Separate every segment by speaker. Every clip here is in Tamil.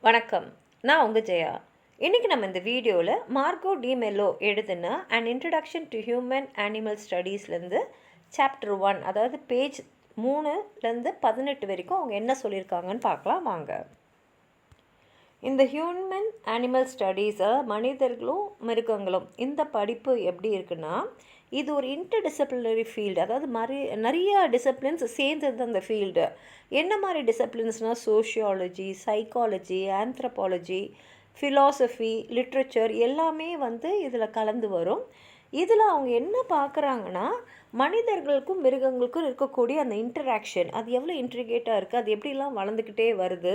Speaker 1: வணக்கம். நான் உங்கள் ஜெயா. இன்றைக்கி நம்ம இந்த வீடியோவில் மார்கோ டி மெல்லோ எழுதின and introduction to human animal ஸ்டடீஸ்லேருந்து சாப்டர் 1, அதாவது பேஜ் 3லேருந்து 18 வரைக்கும் அவங்க என்ன சொல்லியிருக்காங்கன்னு பார்க்கலாம் வாங்க. இந்த ஹியூமன் அனிமல் ஸ்டடீஸை மனிதர்களும் மிருகங்களும் இந்த படிப்பு எப்படி இருக்குன்னா, இது ஒரு இன்டர்டிசிப்ளினரி ஃபீல்டு. அதாவது நிறைய டிசிப்ளின்ஸ் சேர்ந்தது அந்த ஃபீல்டு. என்ன மாதிரி டிசிப்ளின்ஸ்னால் sociology, psychology, anthropology, philosophy, literature எல்லாமே இதில் கலந்து வரும். இதில் அவங்க என்ன பார்க்குறாங்கன்னா, மனிதர்களுக்கும் மிருகங்களுக்கும் இருக்கக்கூடிய அந்த இன்டராக்ஷன் அது எவ்வளோ இன்ட்ரிகேட்டாக இருக்குது, அது எப்படிலாம் வளர்ந்துக்கிட்டே வருது,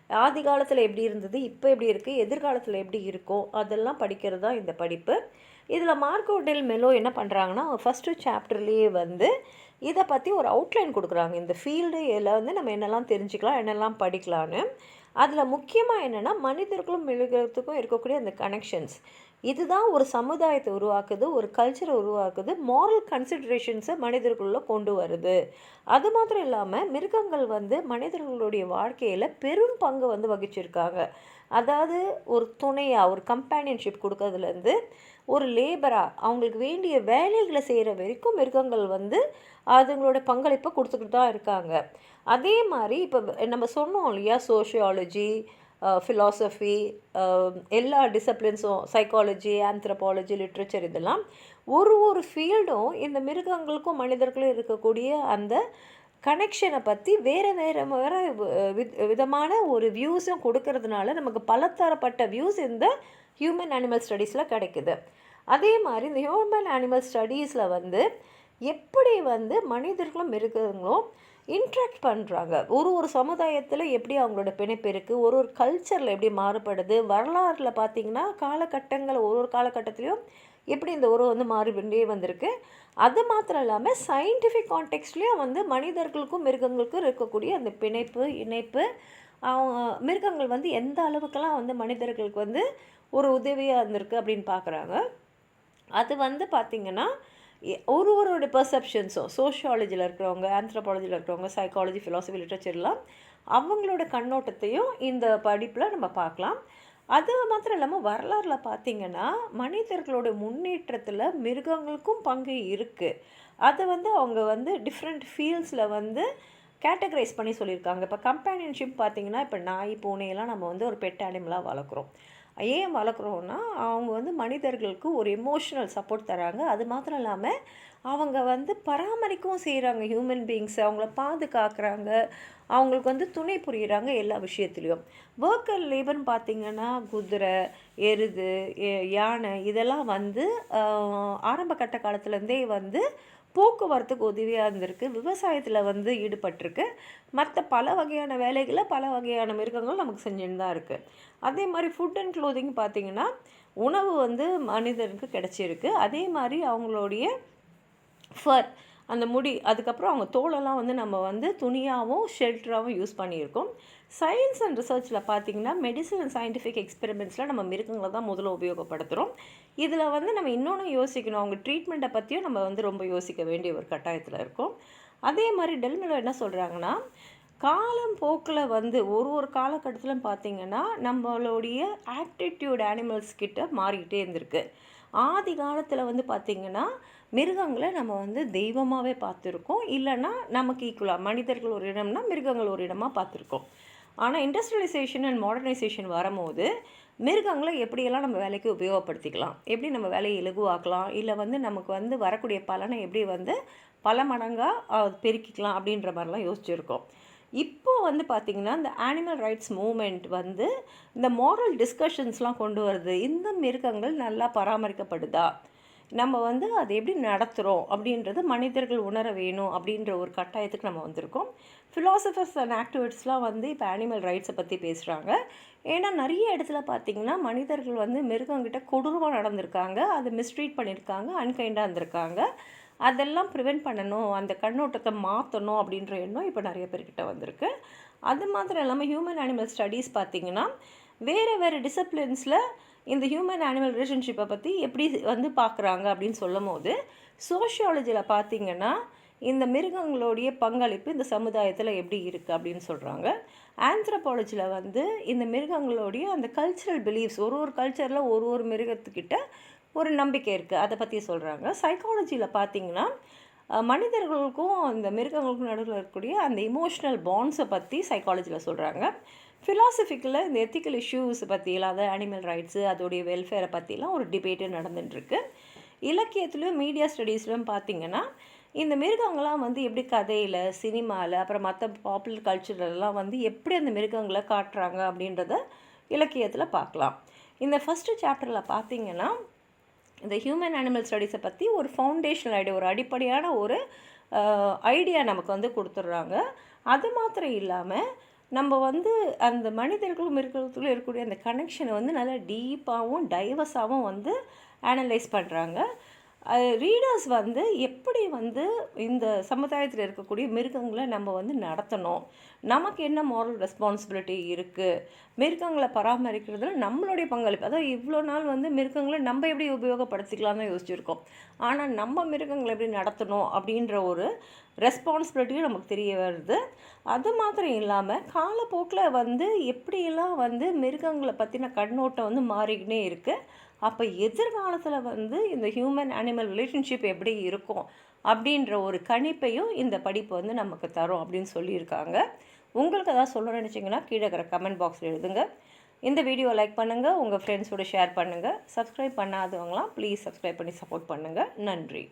Speaker 1: ஆதி காலத்தில் எப்படி இருந்தது, இப்போ எப்படி இருக்குது, எதிர்காலத்தில் எப்படி இருக்கும், அதெல்லாம் படிக்கிறது தான் இந்த படிப்பு. இதில் மார்கோ டெல் மெல்லோ என்ன பண்ணுறாங்கன்னா, ஃபஸ்ட்டு சாப்டர்லேயே இதை பற்றி ஒரு அவுட்லைன் கொடுக்குறாங்க. இந்த ஃபீல்டு இதில் நம்ம என்னெல்லாம் தெரிஞ்சுக்கலாம், என்னெல்லாம் படிக்கலான்னு. அதில் முக்கியமாக என்னென்னா, மனிதர்களும் மிருகத்துக்கும் இருக்கக்கூடிய அந்த கனெக்ஷன்ஸ், இதுதான் ஒரு சமுதாயத்தை உருவாக்குது, ஒரு கல்ச்சரை உருவாக்குது, மாரல் கன்சிடரேஷன்ஸை மனிதர்களுக்குள்ளே கொண்டு வருது. அது மாத்திரம் இல்லாமல் மிருகங்கள் மனிதர்களுடைய வாழ்க்கையில் பெரும் பங்கு வகிச்சிருக்காங்க. அதாவது ஒரு துணையாக, ஒரு கம்பேனியன்ஷிப் கொடுக்கறதுலேருந்து ஒரு லேபராக அவங்களுக்கு வேண்டிய வேலைகளை செய்கிற வரைக்கும் மிருகங்கள் அதுங்களோட பங்களிப்பை கொடுத்துக்கிட்டு தான் இருக்காங்க. அதே மாதிரி இப்போ நம்ம சொன்னோம் இல்லையா, சோஷியாலஜி, ஃபிலாசபி, எல்லா டிசிப்ளின்ஸும், சைக்காலஜி, ஆந்த்ரோபாலஜி, லிட்ரேச்சர், இதெல்லாம் ஒரு ஃபீல்டும் இந்த மிருகங்களுக்கும் மனிதர்களும் இருக்கக்கூடிய அந்த கனெக்ஷனை பற்றி வேறு விதமான ஒரு வியூஸும் கொடுக்கறதுனால நமக்கு பலதரப்பட்ட வியூஸ் இந்த ஹியூமன் அனிமல் ஸ்டடீஸில் கிடைக்குது. அதே மாதிரி இந்த ஹியூமன் அனிமல் ஸ்டடீஸில் எப்படி மனிதர்களும் மிருகங்களும் இன்ட்ராக்ட் பண்ணுறாங்க, ஒரு சமுதாயத்தில் எப்படி அவங்களோட பிணைப்பு இருக்குது, ஒரு கல்ச்சரில் எப்படி மாறுபடுது, வரலாறில் பார்த்திங்கன்னா காலகட்டங்கள் ஒரு காலகட்டத்திலையும் எப்படி இந்த உறவு மாறிபண்டே வந்திருக்கு. அது மாத்திரம் இல்லாமல் சயின்டிஃபிக் கான்டெக்ஸ்ட்லேயும் மனிதர்களுக்கும் மிருகங்களுக்கும் இருக்கக்கூடிய அந்த பிணைப்பு, இணைப்பு, மிருகங்கள் எந்த அளவுக்கெல்லாம் மனிதர்களுக்கு ஒரு உதவியாக இருந்திருக்கு அப்படின்னு பார்க்குறாங்க. அது பார்த்திங்கன்னா ஒருவரோட பெர்செப்ஷன்ஸும், சோஷியாலஜியில் இருக்கிறவங்க, ஆந்த்ரோபாலஜியில் இருக்கிறவங்க, சைக்காலஜி, ஃபிலாசபி, லிட்ரேச்சர்லாம் அவங்களோட கண்ணோட்டத்தையும் இந்த படிப்பில் நம்ம பார்க்கலாம். அது மாத்திரம் இல்லாமல் வரலாறில் பார்த்திங்கன்னா மனிதர்களோட முன்னேற்றத்தில் மிருகங்களுக்கும் பங்கு இருக்குது. அதை அவங்க டிஃப்ரெண்ட் ஃபீல்ட்ஸில் கேட்டகரைஸ் பண்ணி சொல்லியிருக்காங்க. இப்போ கம்பேனியன்ஷிப் பார்த்திங்கன்னா, இப்போ நாய், பூனையெல்லாம் நம்ம ஒரு பெட் அனிமலாக வளர்க்குறோம். ஏன் வளர்க்குறோன்னா, அவங்க மனிதர்களுக்கு ஒரு எமோஷ்னல் சப்போர்ட் தராங்க. அது மாத்திரம் இல்லாமல் அவங்க பராமரிக்கவும் செய்கிறாங்க. ஹியூமன் பீயிங்ஸை அவங்கள பாதுகாக்கிறாங்க, அவங்களுக்கு துணை புரிகிறாங்க எல்லா விஷயத்துலேயும். ஒர்க் அண்ட் லேபர்னு பார்த்திங்கன்னா குதிரை, எருது, யானை, இதெல்லாம் ஆரம்ப கட்ட காலத்துலேருந்தே போக்குவரத்துக்கு உதவியாக இருந்திருக்கு. விவசாயத்தில் ஈடுபட்டிருக்கு. மற்ற பல வகையான வேலைகளை பல வகையான மிருகங்கள் நமக்கு செஞ்சுன்னு தான் இருக்குது. அதே மாதிரி ஃபுட் அண்ட் க்ளோதிங் பார்த்திங்கன்னா, உணவு மனிதனுக்கு கிடச்சிருக்கு. அதே மாதிரி அவங்களுடைய ஃபர், அந்த முடி, அதுக்கப்புறம் அவங்க தோலெல்லாம் நம்ம துணியாகவும் ஷெல்டராகவும் யூஸ் பண்ணியிருக்கோம். சயின்ஸ் அண்ட் ரிசர்ச்சில் பார்த்திங்கன்னா மெடிசன் அண்ட் சயின்டிஃபிக் எக்ஸ்பெரிமெண்ட்ஸில் நம்ம மிருகங்களை தான் முதல்ல உபயோகப்படுத்துகிறோம். இதில் நம்ம இன்னொன்று யோசிக்கணும், அவங்க ட்ரீட்மெண்ட்டை பற்றியும் நம்ம ரொம்ப யோசிக்க வேண்டிய ஒரு கட்டாயத்தில் இருக்கும். அதே மாதிரி டெல் மெல்லோ என்ன சொல்கிறாங்கன்னா, காலம் போக்கில் ஒரு காலகட்டத்திலும் பார்த்திங்கன்னா நம்மளுடைய ஆட்டிடியூட் அனிமல்ஸ் கிட்ட மாறிக்கிட்டே இருந்திருக்கு. ஆதி காலத்தில் பார்த்திங்கன்னா மிருகங்களை நம்ம தெய்வமாகவே பார்த்துருக்கோம், இல்லைன்னா நமக்கு ஈக்குவலாக மனிதர்கள் ஒரு இடம்னா மிருகங்கள் ஒரு இடமாக பார்த்துருக்கோம். ஆனால் இண்டஸ்ட்ரியலைசேஷன் அண்ட் மாடர்னைசேஷன் வரும்போது மிருகங்களை எப்படியெல்லாம் நம்ம வேலைக்கு உபயோகப்படுத்திக்கலாம், எப்படி நம்ம வேலையை இலகுவாக்கலாம், இல்லை நமக்கு வரக்கூடிய பலனை எப்படி பல மடங்காக பெருக்கிக்கலாம் அப்படின்ற மாதிரிலாம் யோசிச்சுருக்கோம். இப்போது பார்த்திங்கன்னா இந்த அனிமல் ரைட்ஸ் மூமெண்ட் இந்த மாரல் டிஸ்கஷன்ஸ்லாம் கொண்டு வருது. இந்த மிருகங்கள் நல்லா பராமரிக்கப்படுதா, நம்ம அதை எப்படி நடத்துகிறோம் அப்படின்றது மனிதர்கள் உணர வேணும் அப்படின்ற ஒரு கட்டாயத்துக்கு நம்ம வந்திருக்கோம். ஃபிலாசபர்ஸ் அண்ட் ஆக்டிவிஸ்ட்லாம் இப்போ அனிமல் ரைட்ஸை பற்றி பேசுகிறாங்க. ஏன்னா நிறைய இடத்துல பார்த்திங்கன்னா மனிதர்கள் மிருகங்கிட்ட கொடூரமாக நடந்திருக்காங்க, அதை மிஸ்ட்ரீட் பண்ணியிருக்காங்க, அன்கைண்டாக இருந்திருக்காங்க. அதெல்லாம் ப்ரிவெண்ட் பண்ணணும், அந்த கண்ணோட்டத்தை மாற்றணும் அப்படின்ற எண்ணம் இப்போ நிறைய பேர்கிட்ட வந்திருக்கு. அது மாத்திரம் இல்லாமல் ஹியூமன் அனிமல் ஸ்டடீஸ் பார்த்திங்கன்னா வேறு டிசிப்ளின்ஸில் இந்த ஹியூமன் அனிமல் ரிலேஷன்ஷிப்பை பற்றி எப்படி பார்க்குறாங்க அப்படின்னு சொல்லும் போது, சோஷியாலஜியில் பார்த்திங்கன்னா இந்த மிருகங்களுடைய பங்களிப்பு இந்த சமுதாயத்தில் எப்படி இருக்குது அப்படின்னு சொல்கிறாங்க. ஆந்த்ரோபாலஜியில் வந்து இந்த மிருகங்களுடைய அந்த கல்ச்சுரல் பிலீஃப்ஸ் ஒரு கல்ச்சரில் ஒரு மிருகத்துக்கிட்ட ஒரு நம்பிக்கை இருக்குது, அதை பற்றி சொல்கிறாங்க. சைக்காலஜியில் பார்த்திங்கன்னா மனிதர்களுக்கும் அந்த மிருகங்களுக்கும் நடுவில் இருக்கக்கூடிய அந்த இமோஷ்னல் பாண்ட்ஸை பற்றி சைக்காலஜியில் சொல்கிறாங்க. ஃபிலாசபிக்கில் இந்த எத்திக்கல் இஷ்யூஸ் பற்றிலாம், அதாவது அனிமல் ரைட்ஸு அதோடைய வெல்ஃபேரை பற்றிலாம் ஒரு டிபேட்டு நடந்துட்டுருக்கு. இலக்கியத்துலேயும் மீடியா ஸ்டடீஸ்லையும் பார்த்திங்கன்னா இந்த மிருகங்கள்லாம் வந்து எப்படி கதையில், சினிமாவில், அப்புறம் மற்ற பாப்புலர் கல்ச்சர்லாம் வந்து எப்படி அந்த மிருகங்களை காட்டுறாங்க அப்படின்றத இலக்கியத்தில் பார்க்கலாம். இந்த ஃபஸ்ட்டு சாப்டரில் பார்த்திங்கன்னா இந்த ஹியூமன் அனிமல் ஸ்டடீஸை பற்றி ஒரு ஃபவுண்டேஷனல் ஐடியா, ஒரு அடிப்படையான ஒரு ஐடியா நமக்கு வந்து கொடுத்துட்றாங்க. அது மாத்திரம் இல்லாமல் நம்ம வந்து அந்த மனிதர்களும் மிருகத்துக்கும் இருக்கக்கூடிய அந்த கனெக்ஷனை வந்து நல்லா டீப்பாகவும் டைவர்ஸாகவும் வந்து அனலைஸ் பண்ணுறாங்க. ரீடர்ஸ் வந்து எப்படி வந்து இந்த சமுதாயத்தில் இருக்கக்கூடிய மிருகங்களை நம்ம வந்து நடத்தணும், நமக்கு என்ன மாரல் ரெஸ்பான்சிபிலிட்டி இருக்குது, மிருகங்களை பராமரிக்கிறதுல நம்மளுடைய பங்களிப்பு, அதாவது இவ்வளோ நாள் வந்து மிருகங்களை நம்ம எப்படி உபயோகப்படுத்திக்கலாம்னு யோசிச்சுருக்கோம். ஆனால் நம்ம மிருகங்களை எப்படி நடத்தணும் அப்படின்ற ஒரு ரெஸ்பான்சிபிலிட்டியும் நமக்கு தெரிய வருது. அது மாத்திரம் இல்லாமல் காலப்போக்கில் வந்து எப்படியெல்லாம் வந்து மிருகங்களை பற்றின கண்ணோட்டம் வந்து மாறிக்கினே இருக்குது. அப்போ எதிர்காலத்தில் வந்து இந்த ஹியூமன் அனிமல் ரிலேஷன்ஷிப் எப்படி இருக்கும் அப்படின்ற ஒரு கணிப்பையும் இந்த படிப்பு வந்து நமக்கு தரும் அப்படின்னு சொல்லியிருக்காங்க. உங்களுக்கு எதாவது சொல்ல நினச்சிங்கன்னா கீழே இருக்கிற கமெண்ட் பாக்ஸில் எழுதுங்க. இந்த வீடியோ லைக் பண்ணுங்கள், உங்கள் ஃப்ரெண்ட்ஸோடு ஷேர் பண்ணுங்கள். சப்ஸ்கிரைப் பண்ணாதவங்களாம் ப்ளீஸ் சப்ஸ்கிரைப் பண்ணி சப்போர்ட் பண்ணுங்கள். நன்றி.